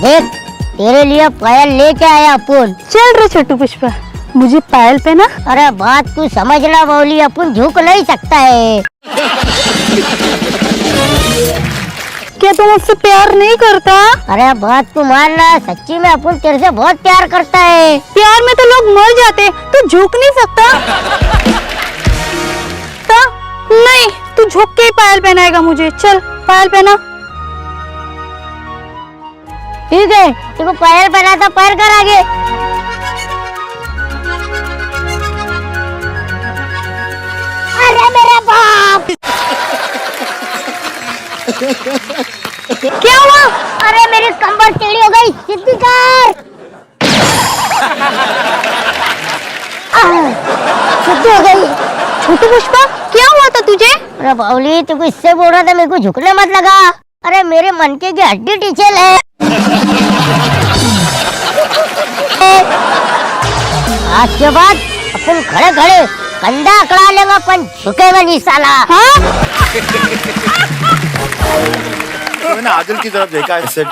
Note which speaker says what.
Speaker 1: देख, तेरे लिए पायल लेके आया अपन।
Speaker 2: चल रे छोटू पुष्पा, मुझे पायल पहना।
Speaker 1: अरे बात तू समझना बोली, अपन झुक नहीं सकता है।
Speaker 2: क्या तू मुझसे प्यार नहीं करता?
Speaker 1: अरे बात तू मानना, सच्ची में अपन तेरे से बहुत प्यार करता है।
Speaker 2: प्यार में तो लोग मर जाते, तू झुक नहीं सकता? नहीं, तू झुक के ही पायल पहनाएगा मुझे। चल पायल पहना।
Speaker 1: ठीक है, तेको पायल पहना था, पैर कर आगे। अरे मेरे बाप!
Speaker 2: क्या हुआ?
Speaker 1: अरे मेरी कमर टेढ़ी हो गई, सीधी कर। सीधी हो गई।
Speaker 2: छोटू पुष्पा, क्या हुआ था तुझे?
Speaker 1: अरे बावली, तू इससे बोल रहा था मेरे को झुकने मत लगा। अरे मेरे मनके की हड्डी टीचल है। आज के बाद अपन खड़े खड़े कंधा अकड़ा लेगा, अपन झुकेगा नहीं साला।
Speaker 2: हाँ?
Speaker 3: मैंने आदिल की तरफ देखा, ऐसे